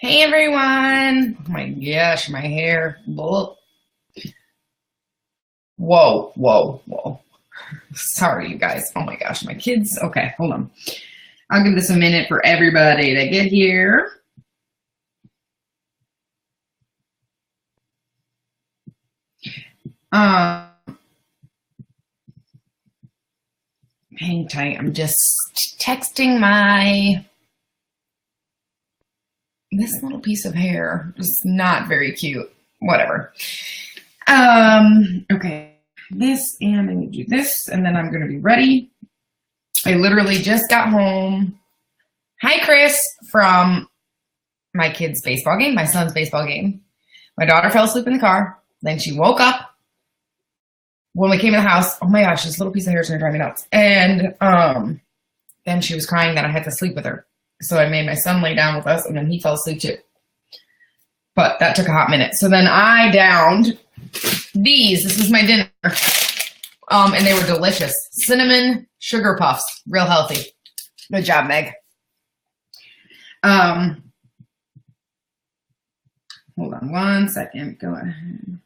Hey everyone! Oh my gosh, my hair. Whoa, whoa, whoa. Sorry, you guys. Oh my gosh, my kids. Okay, hold on. I'll give this a minute for everybody to get here. Hang tight. I'm just texting this little piece of hair. It's not very cute. Whatever. Okay. This, and I'm going to do this, and then I'm going to be ready. I literally just got home. Hi, Chris, from my kid's baseball game, my son's baseball game. My daughter fell asleep in the car. Then she woke up. When we came in the house, oh my gosh, this little piece of hair is going to drive me nuts. And then she was crying that I had to sleep with her. So I made my son lay down with us, and then he fell asleep too. But that took a hot minute. So then I downed these. This was my dinner. And they were delicious. Cinnamon sugar puffs. Real healthy. Good job, Meg. Hold on one second. Go ahead.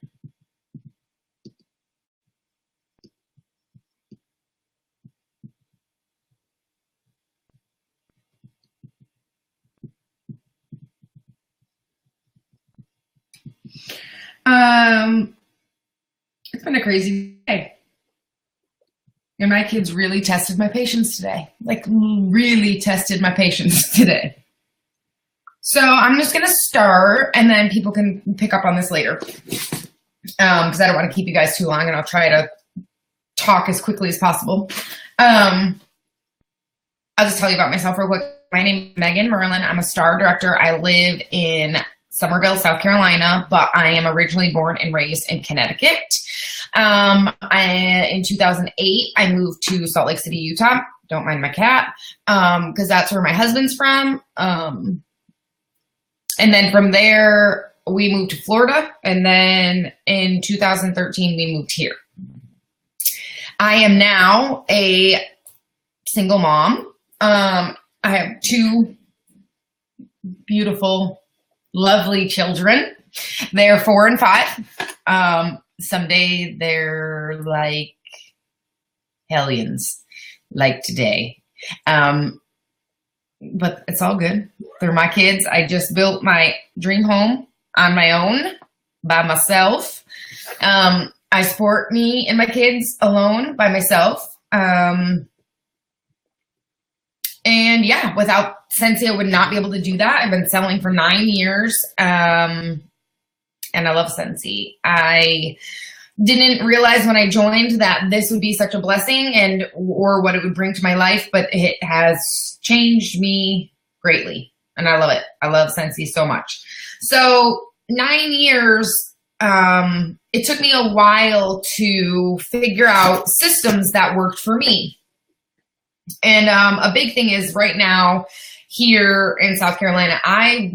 It's been a crazy day. And my kids really tested my patience today. Like, really tested my patience today. So I'm just going to start, and then people can pick up on this later. Because I don't want to keep you guys too long, and I'll try to talk as quickly as possible. I'll just tell you about myself real quick. My name is Meagan Merlen. I'm a star director. I live in Summerville, South Carolina, but I am originally born and raised in Connecticut. In 2008, I moved to Salt Lake City, Utah. Don't mind my cat, because that's where my husband's from. And then from there, we moved to Florida. And then in 2013, we moved here. I am now a single mom. I have two beautiful, lovely children. They're 4 and 5. Someday they're like hellions, like today. But it's all good. They're my kids. I just built my dream home on my own by myself. I support me and my kids alone by myself. And yeah, without Scentsy, I would not be able to do that. I've been selling for 9 years. And I love Scentsy. I didn't realize when I joined that this would be such a blessing or what it would bring to my life, but it has changed me greatly. And I love it. I love Scentsy so much. So 9 years, it took me a while to figure out systems that worked for me. And a big thing is right now here in South Carolina, I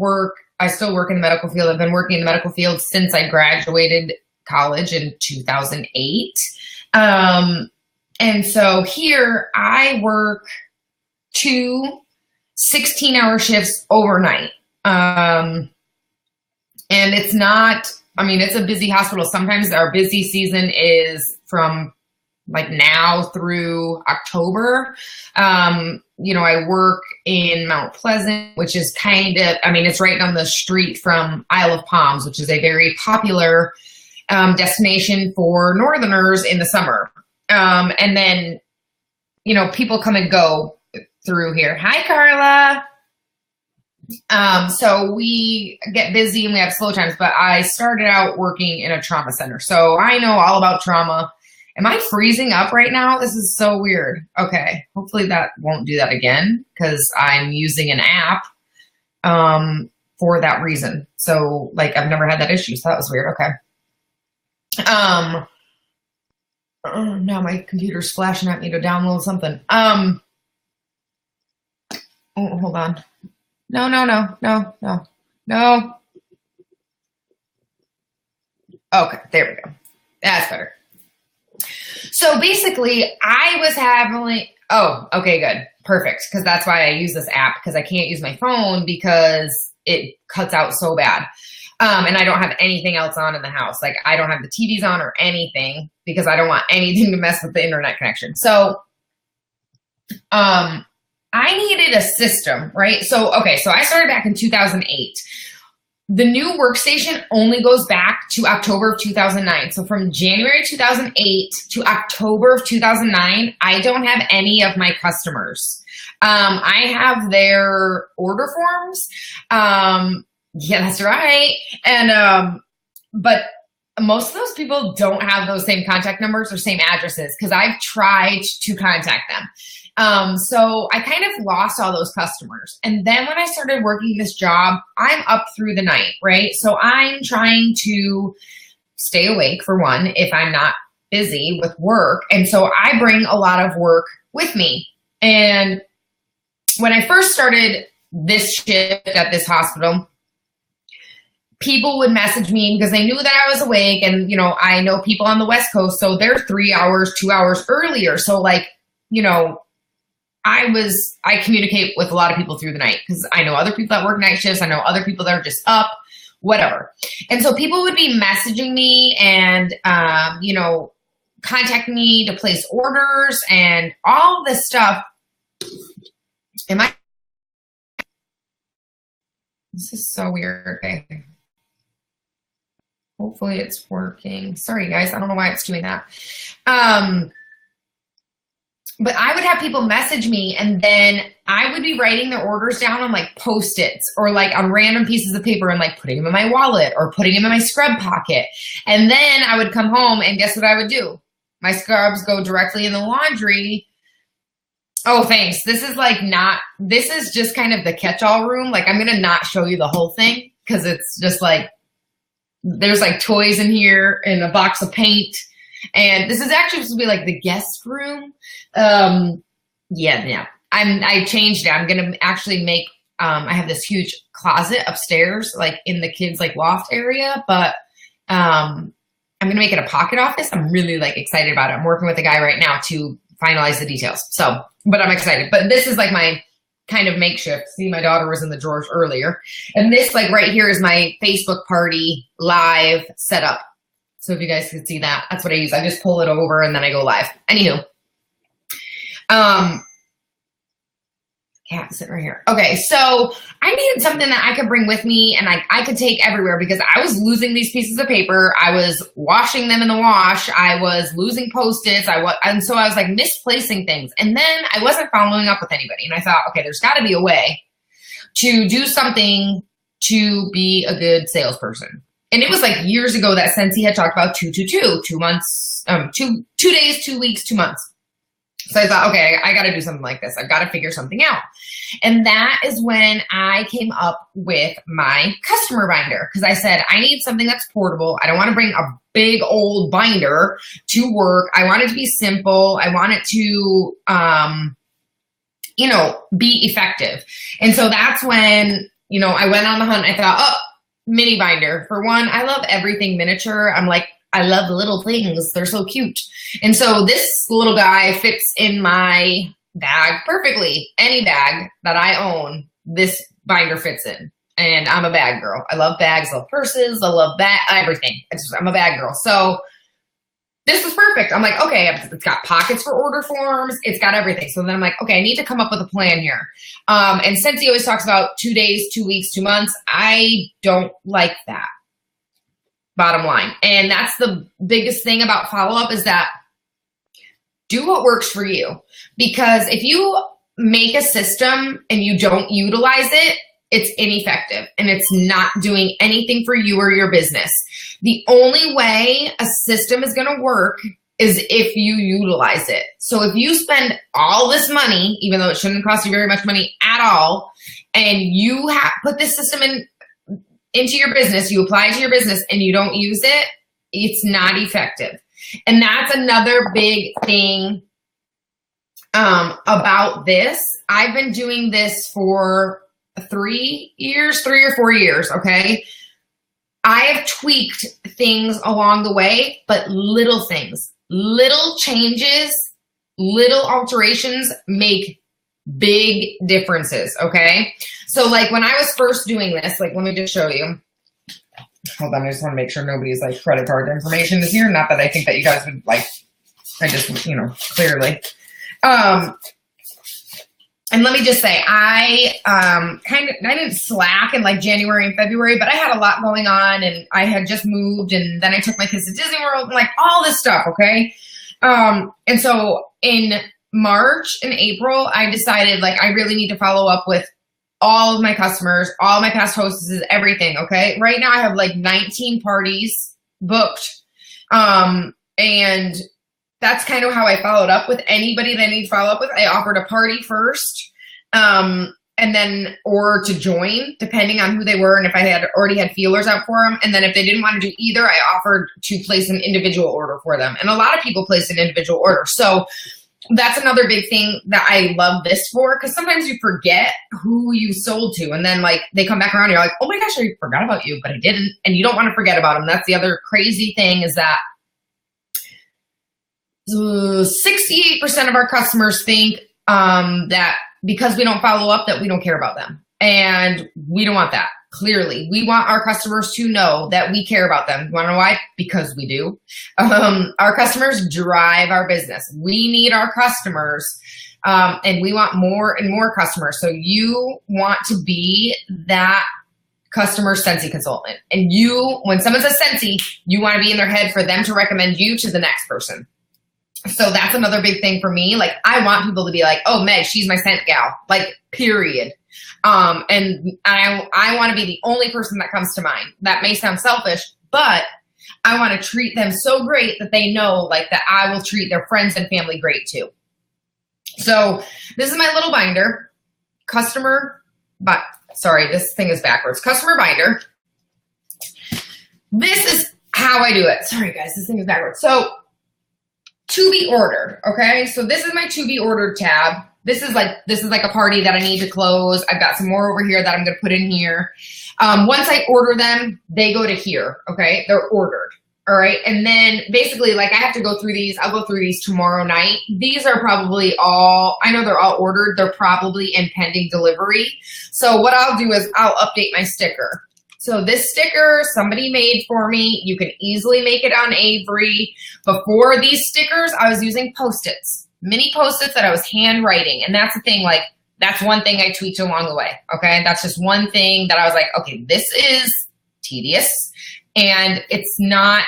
still work in the medical field. I've been working in the medical field since I graduated college in 2008. And so here I work 2 16-hour shifts overnight. And it's not, it's a busy hospital. Sometimes our busy season is from like now through October. I work in Mount Pleasant, which is it's right down the street from Isle of Palms, which is a very popular destination for Northerners in the summer. And then, people come and go through here. Hi, Carla. So we get busy and we have slow times, but I started out working in a trauma center. So I know all about trauma. Am I freezing up right now? This is so weird. Okay. Hopefully that won't do that again because I'm using an app for that reason. So I've never had that issue. So that was weird. Okay. Now my computer's flashing at me to download something. Oh, hold on. No. Okay. There we go. That's better. So basically I was okay, good. Perfect. Because that's why I use this app, because I can't use my phone because it cuts out so bad. And I don't have anything else on in the house. Like I don't have the TVs on or anything because I don't want anything to mess with the internet connection. So, I needed a system, right? So, okay, so I started back in 2008. The new workstation only goes back to October of 2009. So from January 2008 to October of 2009, I don't have any of my customers. I have their order forms. Yeah, that's right. And, but most of those people don't have those same contact numbers or same addresses because I've tried to contact them. So I kind of lost all those customers. And then when I started working this job, I'm up through the night, right? So I'm trying to stay awake for one, if I'm not busy with work. And so I bring a lot of work with me. And when I first started this shift at this hospital, people would message me because they knew that I was awake. And, you know, I know people on the West Coast, so they're 3 hours, 2 hours earlier. So like, you know, I communicate with a lot of people through the night because I know other people that work night shifts. I know other people that are just up, whatever. And so people would be messaging me and, you know, contacting me to place orders and all this stuff. This is so weird. Okay. Hopefully it's working. Sorry guys, I don't know why it's doing that. But I would have people message me and then I would be writing their orders down on like Post-its or like on random pieces of paper and like putting them in my wallet or putting them in my scrub pocket. And then I would come home and guess what I would do? My scrubs go directly in the laundry. Oh, thanks. This is just kind of the catch-all room. Like I'm going to not show you the whole thing because it's just like, there's like toys in here and a box of paint. And this is actually supposed to be like the guest room. Yeah. I changed it. I'm going to actually make, I have this huge closet upstairs, like in the kids' like loft area, but, I'm going to make it a pocket office. I'm really like excited about it. I'm working with a guy right now to finalize the details. So, but I'm excited, but this is like my kind of makeshift. See, my daughter was in the drawers earlier. And this like right here is my Facebook party live setup. So if you guys can see that, that's what I use. I just pull it over and then I go live. Anywho, cat sitting right here. Okay, so I needed something that I could bring with me and I could take everywhere because I was losing these pieces of paper. I was washing them in the wash. I was losing Post-its. And so I was like misplacing things. And then I wasn't following up with anybody. And I thought, okay, there's got to be a way to do something to be a good salesperson. And it was like years ago that Sensi had talked about 2-2-2, 2 months, 2 days, 2 weeks, 2 months. So I thought, okay, I got to do something like this. I've got to figure something out. And that is when I came up with my customer binder because I said, I need something that's portable. I don't want to bring a big old binder to work. I want it to be simple. I want it to, you know, be effective. And so that's when, you know, I went on the hunt. I thought, oh, mini binder. For one, I love everything miniature. I'm like, I love the little things. They're so cute. And so this little guy fits in my bag perfectly. Any bag that I own, this binder fits in. And I'm a bag girl. I love bags, I love purses, I love everything. I'm a bag girl. So this was perfect. I'm like, okay, it's got pockets for order forms. It's got everything. So then I'm like, okay, I need to come up with a plan here. And since he always talks about 2 days, 2 weeks, 2 months, I don't like that. Bottom line. And that's the biggest thing about follow-up is that do what works for you. Because if you make a system and you don't utilize it, it's ineffective and it's not doing anything for you or your business. The only way a system is going to work is if you utilize it. So if you spend all this money, even though it shouldn't cost you very much money at all, and you put this system into your business, you apply it to your business and you don't use it, it's not effective. And that's another big thing about this. I've been doing this for 3 or 4 years, okay? I have tweaked things along the way, but little things, little changes, little alterations make big differences, okay? So like when I was first doing this, like let me just show you. Hold on, I just want to make sure nobody's like credit card information is here. Not that I think that you guys would like, I just, you know, clearly. And let me just say, I didn't slack in like January and February, but I had a lot going on and I had just moved and then I took my kids to Disney World and like all this stuff, okay? And so in March and April, I decided like I really need to follow up with all of my customers, all my past hostesses, everything, okay? Right now I have like 19 parties booked. And that's kind of how I followed up with anybody that I need to follow up with. I offered a party first, and then, or to join, depending on who they were and if I had already had feelers out for them. And then if they didn't want to do either, I offered to place an individual order for them. And a lot of people place an individual order. So that's another big thing that I love this for, because sometimes you forget who you sold to. And then like they come back around and you're like, oh my gosh, I forgot about you, but I didn't. And you don't want to forget about them. That's the other crazy thing is that 68% of our customers think that because we don't follow up that we don't care about them. And we don't want that. Clearly, we want our customers to know that we care about them. You want to know why? Because we do. Our customers drive our business. We need our customers, and we want more and more customers. So you want to be that customer Scentsy consultant. And you, when someone says Scentsy, you want to be in their head for them to recommend you to the next person. So that's another big thing for me. Like I want people to be like, oh, Meg, she's my scent gal, like period. And I want to be the only person that comes to mind. That may sound selfish, but I want to treat them so great that they know like that I will treat their friends and family great too. So this is my little binder, this thing is backwards. Customer binder. This is how I do it. Sorry guys, this thing is backwards. So to be ordered, okay? So this is my to be ordered tab. This is like a party that I need to close. I've got some more over here that I'm gonna put in here. Once I order them, they go to here, okay? They're ordered, all right? And then basically like I have to go through these. I'll go through these tomorrow night. These are probably all, I know they're all ordered. They're probably in pending delivery. So what I'll do is I'll update my sticker. So this sticker somebody made for me. You can easily make it on Avery. Before these stickers, I was using Post-its, mini Post-its that I was handwriting. And that's the thing, like, that's one thing I tweaked along the way, okay? That's just one thing that I was like, okay, this is tedious and it's not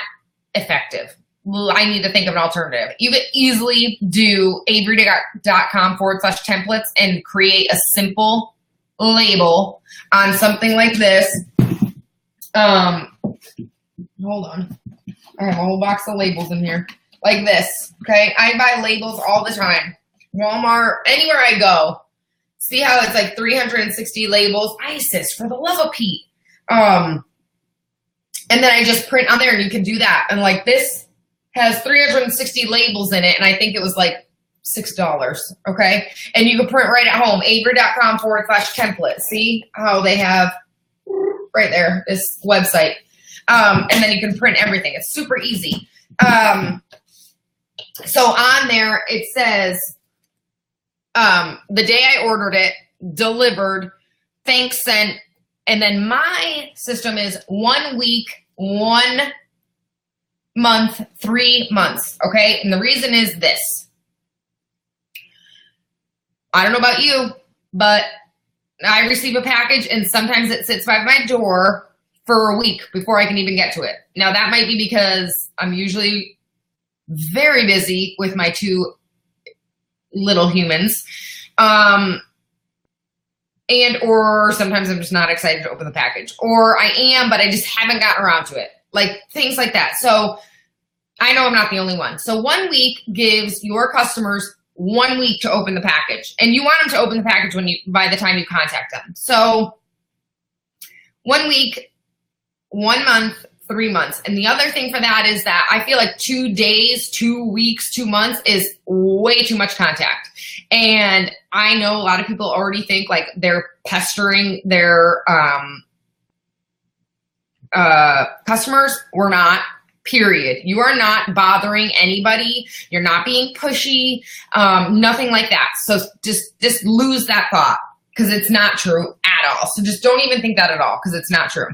effective. I need to think of an alternative. You could easily do avery.com/templates and create a simple label on something like this. Hold on. I have a whole box of labels in here. Like this, okay? I buy labels all the time. Walmart, anywhere I go. See how it's like 360 labels? ISIS, for the love of Pete. And then I just print on there and you can do that. And like this has 360 labels in it and I think it was like $6, okay? And you can print right at home, avery.com/template. See how they have right there, this website. And then you can print everything. It's super easy. So on there, it says, the day I ordered it, delivered, thanks sent, and then my system is 1 week, 1 month, 3 months, okay? And the reason is this. I don't know about you, but I receive a package and sometimes it sits by my door for a week before I can even get to it. Now that might be because I'm usually very busy with my 2 little humans. And or sometimes I'm just not excited to open the package. Or I am, but I just haven't gotten around to it. Like things like that. So I know I'm not the only one. So 1 week gives your customers 1 week to open the package. And you want them to open the package by the time you contact them. So 1 week, 1 month, 3 months. And the other thing for that is that I feel like 2 days, 2 weeks, 2 months is way too much contact. And I know a lot of people already think like they're pestering their customers. We're not. period. You are not bothering anybody. You're not being pushy, nothing like that. So just lose that thought because it's not true at all. So just don't even think that at all because it's not true.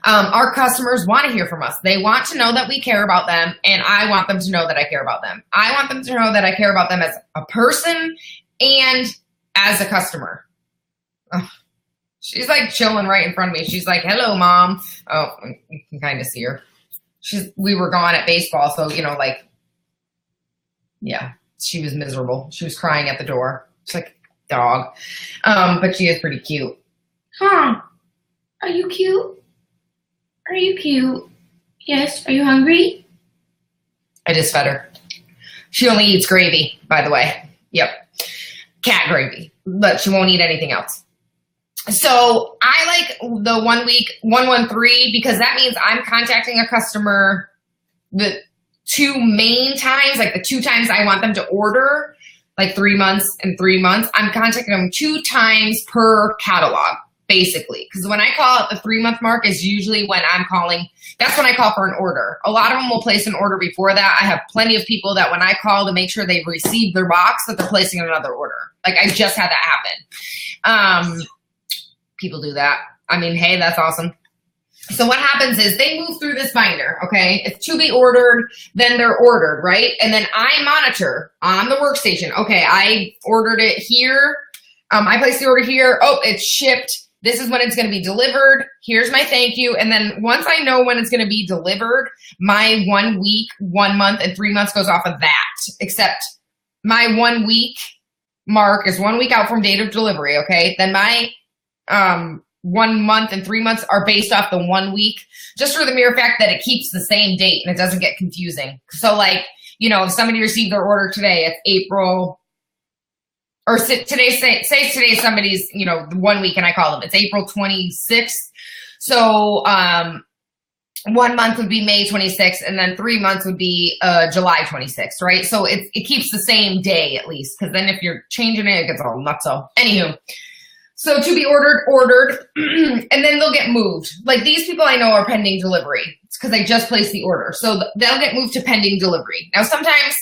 Our customers want to hear from us. They want to know that we care about them, and I want them to know that I care about them. I want them to know that I care about them as a person and as a customer. Ugh. She's like chilling right in front of me. She's like, hello, Mom. Oh, you can kind of see her. We were gone at baseball, so, you know, like, yeah, she was miserable. She was crying at the door. She's like, dog. But she is pretty cute. Huh? Are you cute? Are you cute? Yes. Are you hungry? I just fed her. She only eats gravy, by the way. Yep. Cat gravy, but she won't eat anything else. So I like the 1 week 113 because that means I'm contacting a customer the 2 main times, like the 2 times I want them to order, like 3 months and 3 months. I'm contacting them 2 times per catalog, basically. Because when I call it the 3-month mark is usually when I'm calling, that's when I call for an order. A lot of them will place an order before that. I have plenty of people that when I call to make sure they've received their box, that they're placing another order. Like I just had that happen. People do that. I mean, hey, that's awesome. So what happens is they move through this binder, okay? It's to be ordered, then they're ordered, right? And then I monitor on the workstation. Okay, I ordered it here. I placed the order here. Oh, it's shipped. This is when it's going to be delivered. Here's my thank you. And then once I know when it's going to be delivered, my 1 week, 1 month, and 3 months goes off of that. Except my 1 week mark is 1 week out from date of delivery, okay? Then my 1 month and 3 months are based off the 1 week, just for the mere fact that it keeps the same date and it doesn't get confusing. So like, you know, if somebody received their order today, it's April, or today, say today somebody's, you know, 1 week and I call them, it's April 26th. So 1 month would be May 26th, and then 3 months would be July 26th, right? So it keeps the same day at least, because then if you're changing it, it gets all nutso. Anywho. So to be ordered, and then they'll get moved. Like these people I know are pending delivery. It's because I just placed the order. So they'll get moved to pending delivery. Now sometimes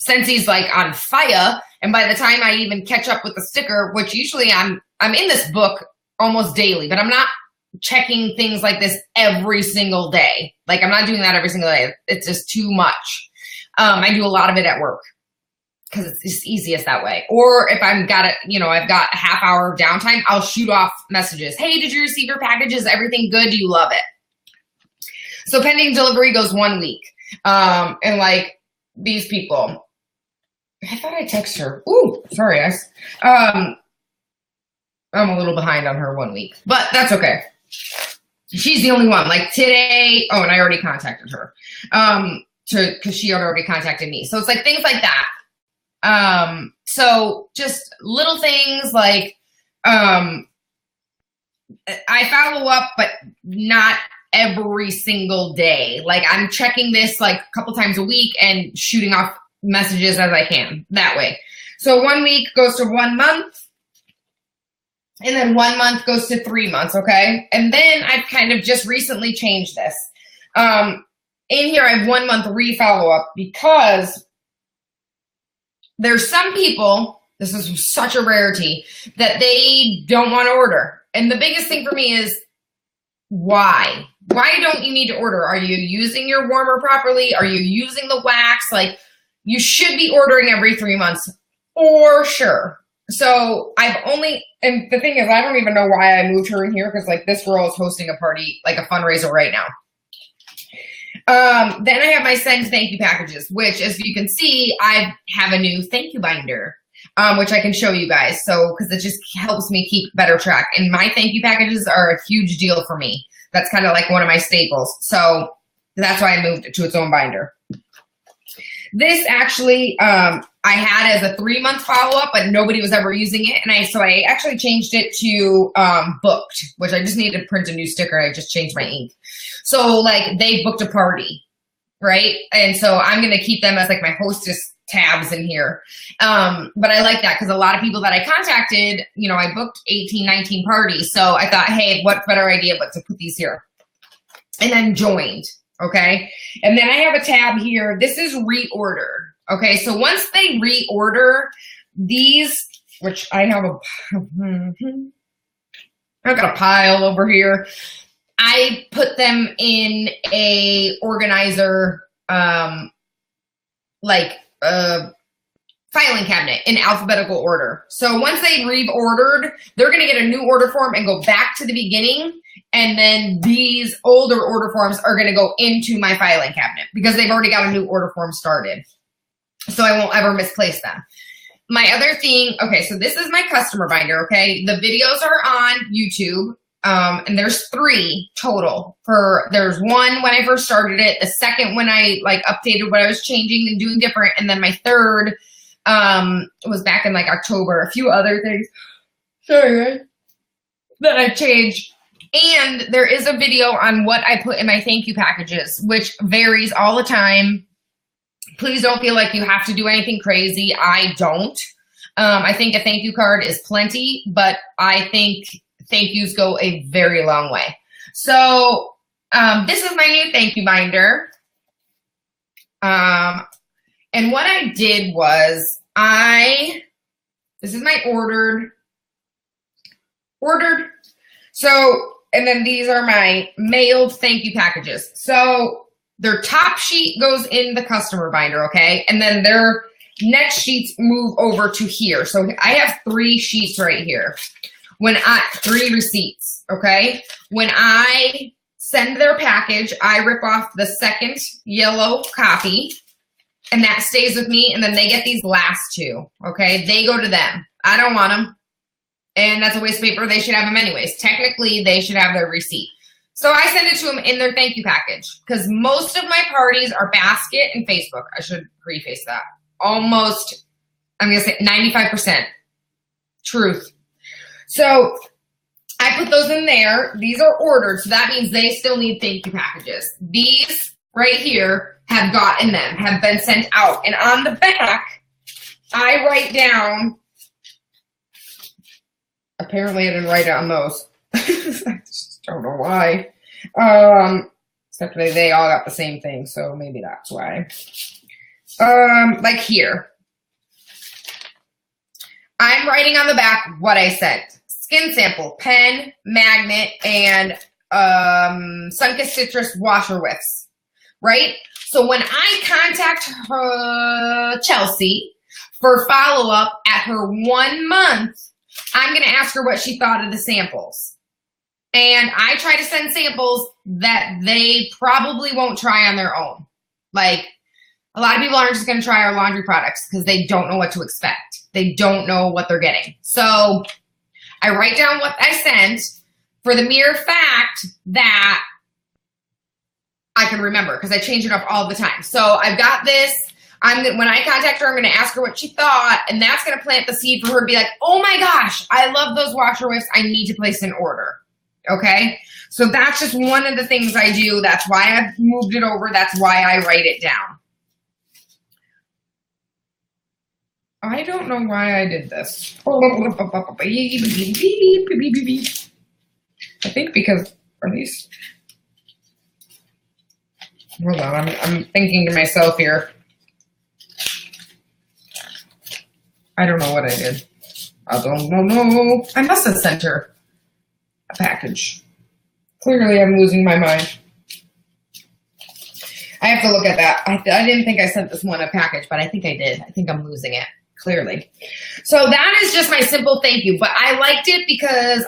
Scentssy's like on fire, and by the time I even catch up with the sticker, which usually I'm in this book almost daily, but I'm not checking things like this every single day. Like I'm not doing that every single day. It's just too much. I do a lot of it at work, because it's just easiest that way. Or if I've got a half hour of downtime, I'll shoot off messages. Hey, did you receive your package? Is everything good? Do you love it? So pending delivery goes 1 week. And like these people, I thought I texted her. Ooh, sorry, guys. I'm a little behind on her 1 week, but that's okay. She's the only one. Like today, oh, and I already contacted her. Because she had already contacted me. So it's like things like that. So just little things like, I follow up, but not every single day. Like I'm checking this like a couple times a week and shooting off messages as I can that way. So 1 week goes to 1 month, and then 1 month goes to 3 months. Okay. And then I've kind of just recently changed this. In here, I have 1 month re-follow up because there's some people, this is such a rarity, that they don't want to order. And the biggest thing for me is why? Why don't you need to order? Are you using your warmer properly? Are you using the wax? Like you should be ordering every 3 months for sure. So and the thing is, I don't even know why I moved her in here because like this girl is hosting a party, like a fundraiser right now. Then I have my send thank you packages, which as you can see, I have a new thank you binder, which I can show you guys. So, cause it just helps me keep better track, and my thank you packages are a huge deal for me. That's kind of like one of my staples. So that's why I moved it to its own binder. This actually, I had as a 3 month follow up, but nobody was ever using it. And so I actually changed it to, booked, which I just needed to print a new sticker. I just changed my ink. So like they booked a party, right? And so I'm going to keep them as like my hostess tabs in here. But I like that because a lot of people that I contacted, you know, I booked 18, 19 parties. So I thought, hey, what better idea but to put these here? And then joined. Okay. And then I have a tab here. This is reorder. Okay. So once they reorder these, which I have I've got a pile over here. I put them in a organizer, filing cabinet in alphabetical order. So once they've reordered, they're going to get a new order form and go back to the beginning. And then these older order forms are going to go into my filing cabinet because they've already got a new order form started. So I won't ever misplace them. My other thing, okay, so this is my customer binder, okay? The videos are on YouTube, and there's 3 total. There's one when I first started it, the second when I like updated what I was changing and doing different, and then my third was back in like October. A few other things, sorry, that I changed. And there is a video on what I put in my thank you packages, which varies all the time. Please don't feel like you have to do anything crazy. I don't. I think a thank you card is plenty, but I think thank yous go a very long way. So this is my new thank you binder. And what I did was this is my ordered. So, and then these are my mailed thank you packages. So their top sheet goes in the customer binder, okay? And then their next sheets move over to here. So I have 3 sheets right here. 3 receipts, okay? When I send their package, I rip off the second yellow copy, and that stays with me, and then they get these last 2, okay? They go to them. I don't want them, and that's a waste of paper. They should have them anyways. Technically, they should have their receipt. So I send it to them in their thank you package because most of my parties are basket and Facebook. I should preface that. Almost, I'm going to say 95% truth. So I put those in there. These are ordered. So that means they still need thank you packages. These right here have gotten them, have been sent out. And on the back, I write down, apparently I didn't write it on those. I just don't know why. Except they all got the same thing, so maybe that's why. Like here. I'm writing on the back what I sent. Skin sample, pen, magnet, and Sunkist Citrus washer whiffs. Right? So when I contact Chelsea for follow-up at her 1 month, I'm going to ask her what she thought of the samples. And I try to send samples that they probably won't try on their own. Like, a lot of people aren't just going to try our laundry products because they don't know what to expect. They don't know what they're getting. So I write down what I sent for the mere fact that I can remember because I change it up all the time. So I've got this. When I contact her, I'm going to ask her what she thought, and that's going to plant the seed for her to be like, oh my gosh, I love those washer whiffs. I need to place an order. Okay? So that's just one of the things I do. That's why I've moved it over. That's why I write it down. I don't know why I did this. I think because, are these? Hold on, I'm thinking to myself here. I don't know what I did. I don't know. I must have sent her a package. Clearly, I'm losing my mind. I have to look at that. I didn't think I sent this one a package, but I think I did. I think I'm losing it, clearly. So that is just my simple thank you. But I liked it because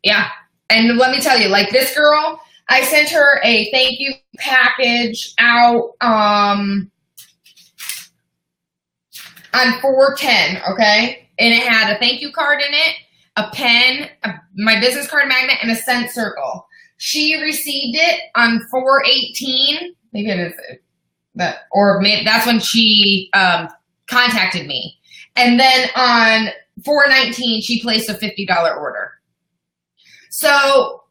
yeah. And let me tell you, like this girl, I sent her a thank you package out on 4/10, okay? And it had a thank you card in it, a pen, my business card magnet, and a scent circle. She received it on 4/18. Maybe it is that, or maybe that's when she contacted me. And then on 4/19, she placed a $50 order. So,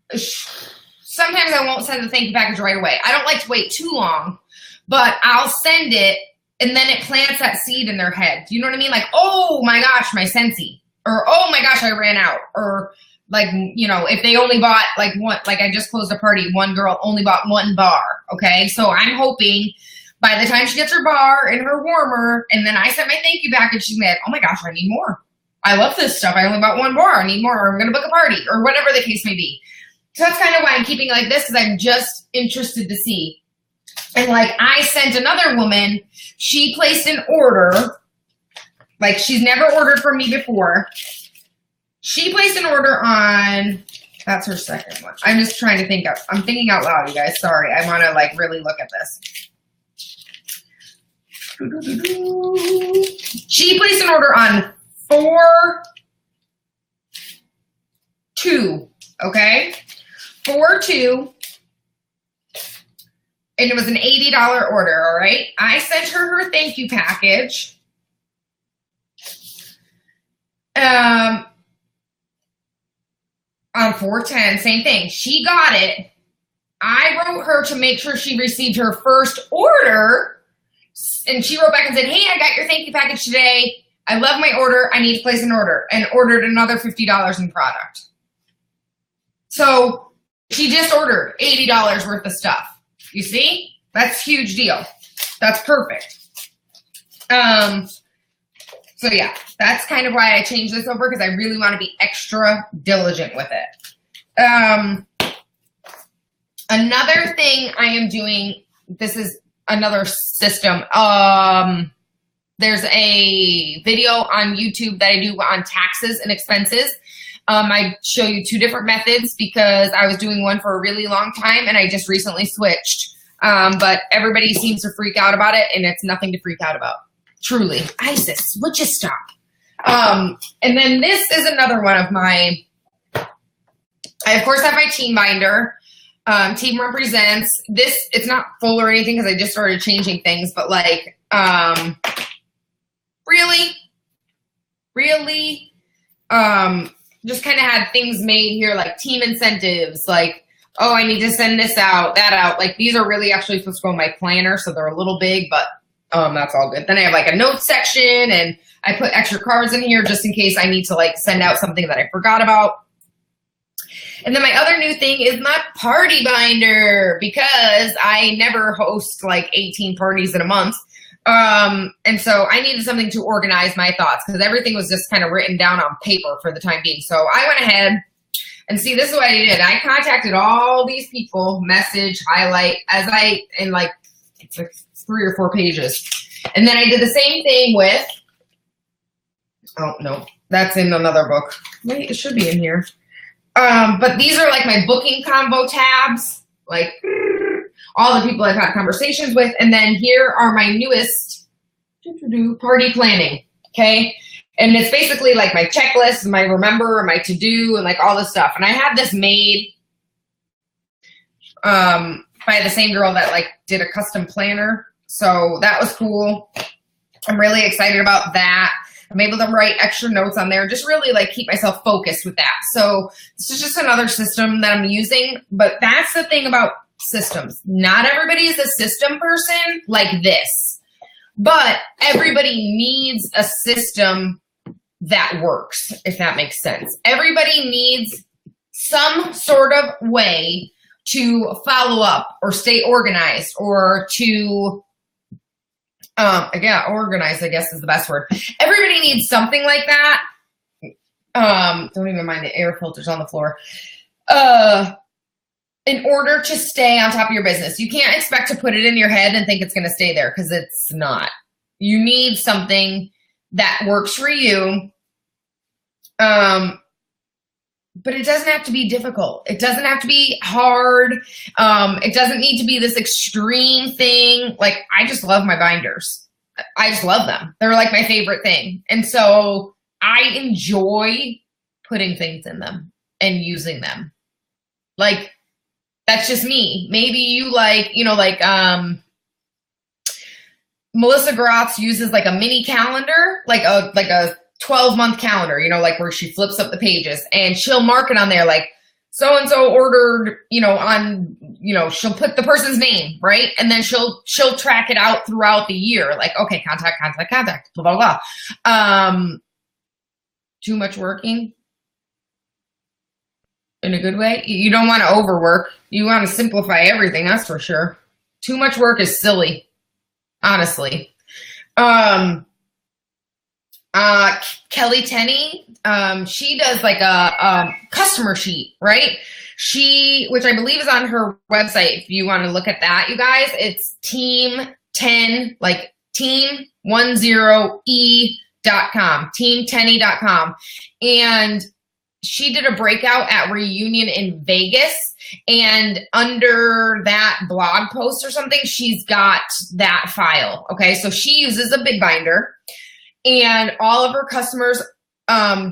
sometimes I won't send the thank you package right away. I don't like to wait too long, but I'll send it, and then it plants that seed in their head. Do you know what I mean? Like, oh my gosh, my Scentsy. Or, oh my gosh, I ran out. Or, Like, you know, if they only bought like one, like I just closed a party, one girl only bought one bar. Okay. So I'm hoping by the time she gets her bar and her warmer, and then I sent my thank you package, she's like, oh my gosh, I need more. I love this stuff. I only bought one bar. I need more. Or I'm going to book a party or whatever the case may be. So that's kind of why I'm keeping it like this, because I'm just interested to see. And like I sent another woman, she placed an order, like she's never ordered from me before. She placed an order on, that's her second one. I'm just trying to think I'm thinking out loud, you guys. Sorry. I want to like really look at this. She placed an order on 4/2, okay? 4/2, and it was an $80 order, all right? I sent her thank you package. On 4/10, same thing. She got it. I wrote her to make sure she received her first order, and she wrote back and said, hey, I got your thank you package today. I love my order. I need to place an order, and ordered another $50 in product. So she just ordered $80 worth of stuff. You see? That's a huge deal. That's perfect. So yeah, that's kind of why I changed this over, because I really want to be extra diligent with it. Another thing I am doing, this is another system. There's a video on YouTube that I do on taxes and expenses. I show you two different methods because I was doing one for a really long time and I just recently switched. But everybody seems to freak out about it, and it's nothing to freak out about. Truly. Isis, would you stop? And then this is another one of my, I of course have my team binder. Team represents this. It's not full or anything because I just started changing things, but like, really, just kind of had things made here, like team incentives, like, oh, I need to send this out, that out. Like these are really actually supposed to go in my planner, so they're a little big, but that's all good. Then I have like a notes section, and I put extra cards in here just in case I need to like send out something that I forgot about. And then my other new thing is my party binder, because I never host like 18 parties in a month. And so I needed something to organize my thoughts, because everything was just kind of written down on paper for the time being. So I went ahead and see, this is what I did. I contacted all these people, message, highlight, in like, it's like 3 or 4 pages. And then I did the same thing with, oh no, that's in another book. Wait, it should be in here. But these are like my booking combo tabs, like all the people I've had conversations with. And then here are my newest party planning. Okay. And it's basically like my checklist, my remember, my to-do, and like all this stuff. And I had this made by the same girl that like did a custom planner. So that was cool. I'm really excited about that. I'm able to write extra notes on there, just really like keep myself focused with that. So this is just another system that I'm using, but that's the thing about systems. Not everybody is a system person like this, but everybody needs a system that works, if that makes sense. Everybody needs some sort of way to follow up or stay organized, or to organized, I guess is the best word. Everybody needs something like that. Don't even mind the air filters on the floor. In order to stay on top of your business. You can't expect to put it in your head and think it's going to stay there, because it's not. You need something that works for you. But it doesn't have to be difficult. It doesn't have to be hard. It doesn't need to be this extreme thing. Like, I just love my binders. I just love them. They're like my favorite thing. And so I enjoy putting things in them and using them. Like, that's just me. Maybe you like, Melissa Groth's uses like a mini calendar, like a 12-month calendar, like where she flips up the pages, and she'll mark it on there like so-and-so ordered, she'll put the person's name, right? And then she'll track it out throughout the year. Like, okay, contact, blah, blah, blah. Too much working. in a good way. You don't want to overwork. You want to simplify everything, that's for sure. Too much work is silly, honestly. Kelly Tenney, she does like a customer sheet, right? Which I believe is on her website. If you want to look at that, you guys, it's team10, like team10e.com, team10e.com. And she did a breakout at Reunion in Vegas, and under that blog post or something, she's got that file. Okay. So she uses a big binder, and all of her customers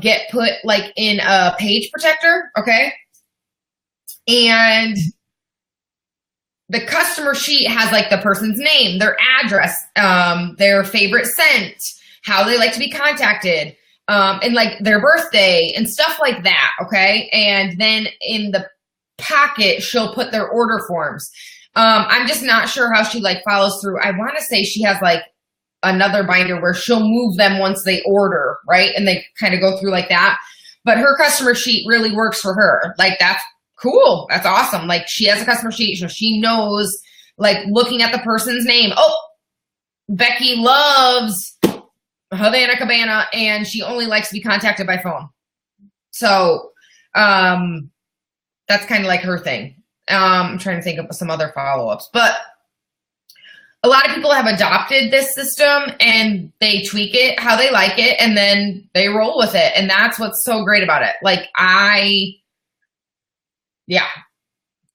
get put like in a page protector. Okay. And the customer sheet has like the person's name, their address, their favorite scent, how they like to be contacted, and like their birthday and stuff like that. Okay. And then in the pocket, she'll put their order forms. I'm just not sure how she like follows through. I want to say she has like another binder where she'll move them once they order, right? And they kind of go through like that. But her customer sheet really works for her. Like, that's cool. That's awesome. Like, she has a customer sheet, so she knows, like, looking at the person's name. Oh, Becky loves Havana Cabana, and she only likes to be contacted by phone. So that's kind of like her thing. I'm trying to think of some other follow-ups. But a lot of people have adopted this system, and they tweak it how they like it, and then they roll with it. And that's what's so great about it. Like,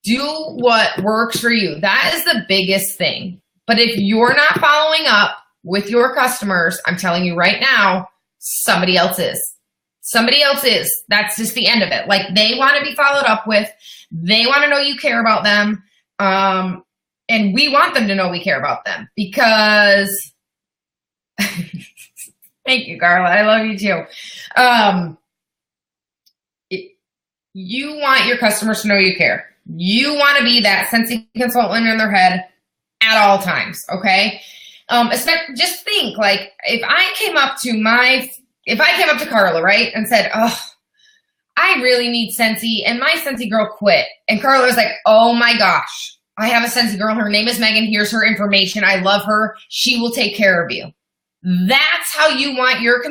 do what works for you. That is the biggest thing. But if you're not following up with your customers, I'm telling you right now, somebody else is. Somebody else is. That's just the end of it. Like, they want to be followed up with. They want to know you care about them. And we want them to know we care about them, because thank you, Carla. I love you too. You want your customers to know you care. You want to be that Scentsy consultant in their head at all times. Okay. Just think, like, if I came up to Carla, right, and said, oh, I really need Scentsy, and my Scentsy girl quit. And Carla was like, oh my gosh, I have a Scentsy girl. Her name is Meagan. Here's her information. I love her. She will take care of you. That's how you want your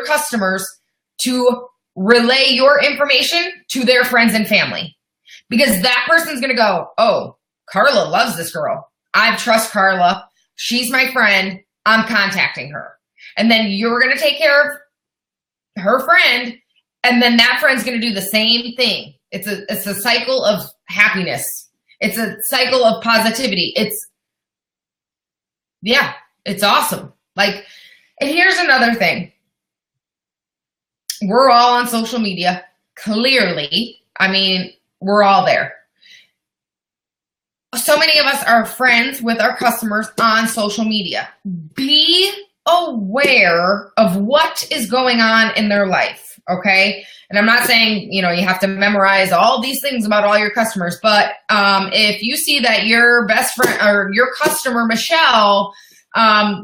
customers to relay your information to their friends and family. Because that person's going to go, oh, Carla loves this girl. I trust Carla. She's my friend. I'm contacting her. And then you're going to take care of her friend. And then that friend's going to do the same thing. It's a cycle of happiness. It's a cycle of positivity. It's awesome. Like, and here's another thing. We're all on social media, clearly. I mean, we're all there. So many of us are friends with our customers on social media. Be aware of what is going on in their life, okay? And I'm not saying, you have to memorize all these things about all your customers, but if you see that your best friend or your customer, Michelle,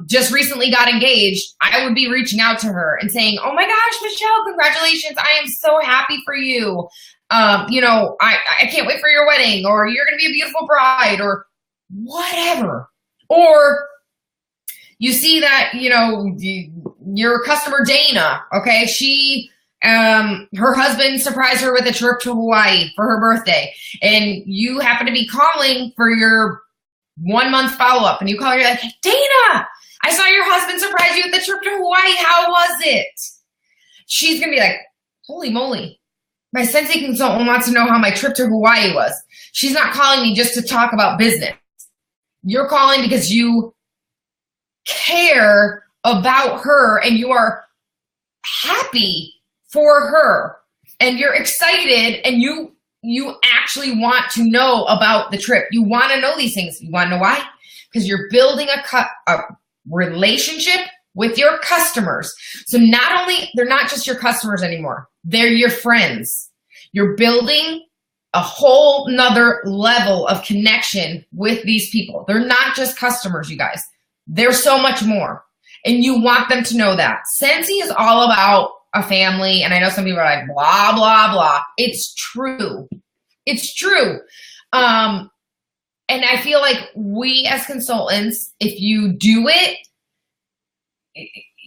just recently got engaged, I would be reaching out to her and saying, oh my gosh, Michelle, congratulations. I am so happy for you. I can't wait for your wedding, or you're going to be a beautiful bride, or whatever. Or you see that, your customer, Dana, okay, her husband surprised her with a trip to Hawaii for her birthday, and you happen to be calling for your 1 month follow-up, and you call her, you're like, Dana, I saw your husband surprise you with the trip to Hawaii. How was it? She's going to be like, holy moly. My Scentsy consultant wants to know how my trip to Hawaii was. She's not calling me just to talk about business. You're calling because you care about her, and you are happy for her, and you're excited, and you actually want to know about the trip. You want to know these things. You want to know why? Because you're building a relationship with your customers. So they're not just your customers anymore. They're your friends. You're building a whole nother level of connection with these people. They're not just customers, you guys. They're so much more. And you want them to know that. Scentsy is all about a family, and I know some people are like, blah, blah, blah. It's true. It's true. And I feel like we as consultants, if you do it,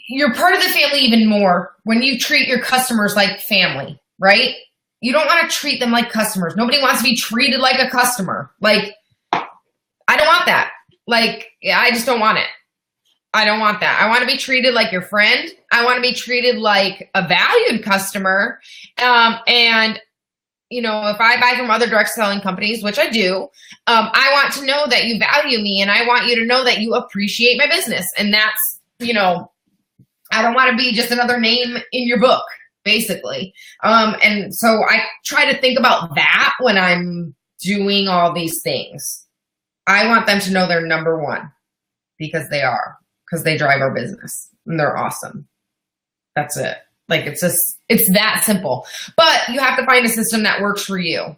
you're part of the family even more when you treat your customers like family, right? You don't want to treat them like customers. Nobody wants to be treated like a customer. Like, I don't want that. Like, I just don't want it. I don't want that. I want to be treated like your friend. I want to be treated like a valued customer. And, you know, if I buy from other direct selling companies, which I do, I want to know that you value me, and I want you to know that you appreciate my business. And that's, you know, I don't want to be just another name in your book, basically. And so I try to think about that when I'm doing all these things. I want them to know they're number one, because they are, because they drive our business and they're awesome. That's it. Like, it's just, it's that simple. But you have to find a system that works for you.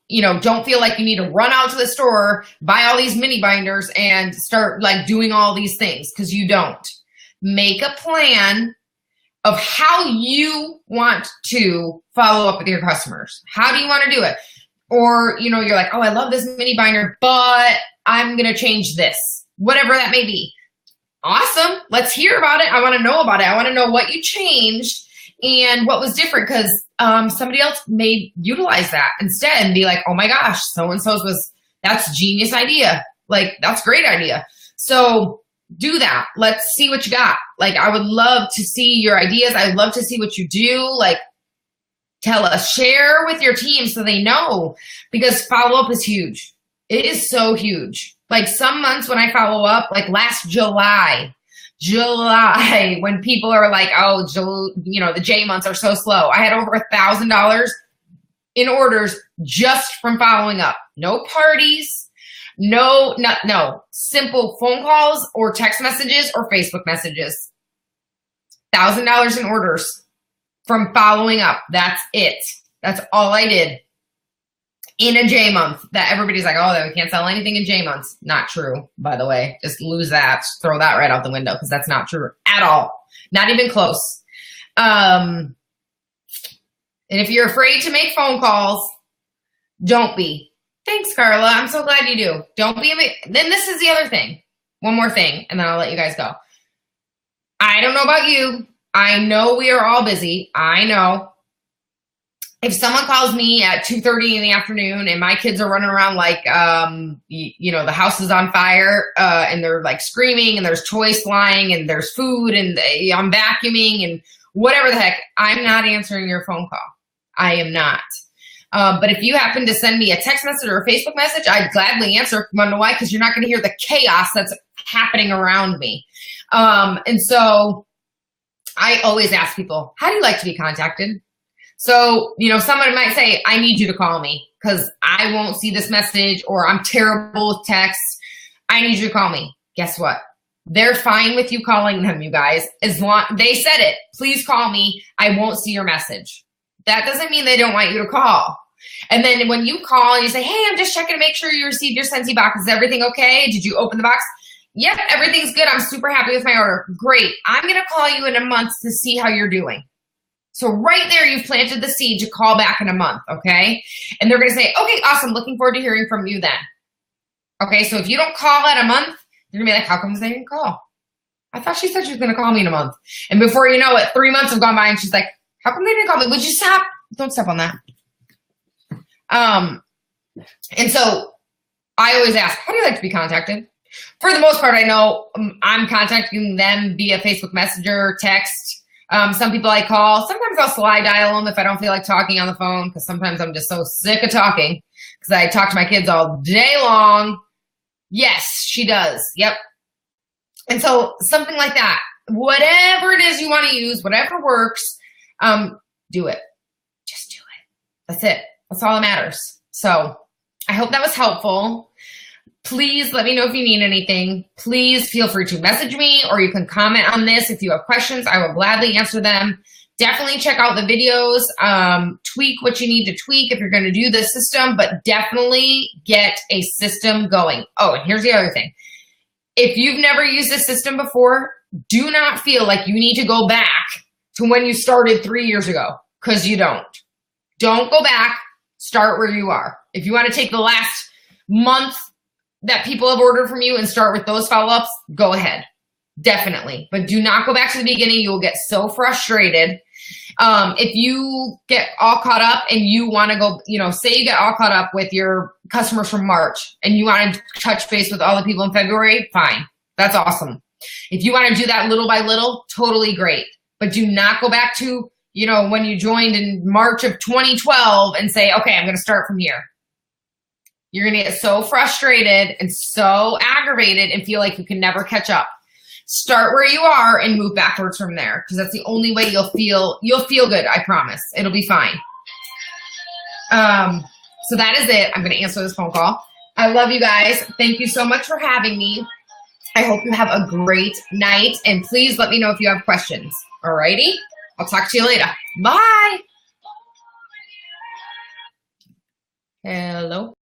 You know, don't feel like you need to run out to the store, buy all these mini binders and start like doing all these things, because you don't. Make a plan of how you want to follow up with your customers. How do you want to do it? Or, you know, you're like, oh, I love this mini binder, but I'm going to change this, whatever that may be. Awesome. Let's hear about it. I want to know about it. I want to know what you changed and what was different, because somebody else may utilize that instead and be like, oh my gosh, so-and-so's was, that's genius idea. Like, that's great idea. So do that. Let's see what you got. Like, I would love to see your ideas. I'd love to see what you do. Like, tell us, share with your team so they know, because follow-up is huge. It is so huge. Like, some months when I follow up, like last July, when people are like, oh, you know, the J months are so slow. I had over $1,000 in orders just from following up. No parties, no, simple phone calls or text messages or Facebook messages. $1,000 in orders from following up. That's it. That's all I did in a J month. That everybody's like, oh, we can't sell anything in J months. Not true, by the way. Just lose that. Throw that right out the window, because that's not true at all. Not even close. And if you're afraid to make phone calls, don't be. Thanks, Carla. I'm so glad you do. Don't be. Then this is the other thing. One more thing, and then I'll let you guys go. I don't know about you. I know we are all busy. I know. If someone calls me at 2:30 in the afternoon and my kids are running around like, you know, the house is on fire, and they're like screaming and there's toys flying and there's food and I'm vacuuming and whatever the heck, I'm not answering your phone call. I am not. But if you happen to send me a text message or a Facebook message, I'd gladly answer. You know why? Because you're not going to hear the chaos that's happening around me. And so I always ask people, how do you like to be contacted? So, you know, someone might say, I need you to call me because I won't see this message, or I'm terrible with text. I need you to call me. Guess what? They're fine with you calling them, you guys. As long they said it, please call me. I won't see your message. That doesn't mean they don't want you to call. And then when you call and you say, hey, I'm just checking to make sure you received your Scentsy box. Is everything okay? Did you open the box? Yep, everything's good. I'm super happy with my order. Great. I'm going to call you in a month to see how you're doing. So right there, you've planted the seed to call back in a month, okay? And they're going to say, okay, awesome. Looking forward to hearing from you then. Okay, so if you don't call at a month, you're going to be like, how come they didn't call? I thought she said she was going to call me in a month. And before you know it, 3 months have gone by and she's like, how come they didn't call me? Would you stop? Don't step on that. And so I always ask, how do you like to be contacted? For the most part, I know I'm contacting them via Facebook Messenger, text. Some people I call. Sometimes I'll slide dial them if I don't feel like talking on the phone, because sometimes I'm just so sick of talking because I talk to my kids all day long. Yes, she does. Yep. And so something like that, whatever it is you want to use, whatever works, do it. Just do it. That's it. That's all that matters. So I hope that was helpful. Please let me know if you need anything. Please feel free to message me, or you can comment on this. If you have questions, I will gladly answer them. Definitely check out the videos. Tweak what you need to tweak if you're going to do this system, but definitely get a system going. Oh, and here's the other thing. If you've never used this system before, Do not feel like you need to go back to when you started 3 years ago, because you don't. Don't go back. Start where you are. If you want to take the last month that people have ordered from you and start with those follow-ups, go ahead. Definitely. But do not go back to the beginning. You will get so frustrated. If you get all caught up and you want to go, say you get all caught up with your customers from March and you want to touch base with all the people in February, fine. That's awesome. If you want to do that little by little, totally great. But do not go back to, when you joined in March of 2012 and say, okay, I'm going to start from here. You're going to get so frustrated and so aggravated and feel like you can never catch up. Start where you are and move backwards from there, because that's the only way you'll feel good. I promise. It'll be fine. So that is it. I'm going to answer this phone call. I love you guys. Thank you so much for having me. I hope you have a great night, and please let me know if you have questions. Alrighty? I'll talk to you later. Bye. Hello.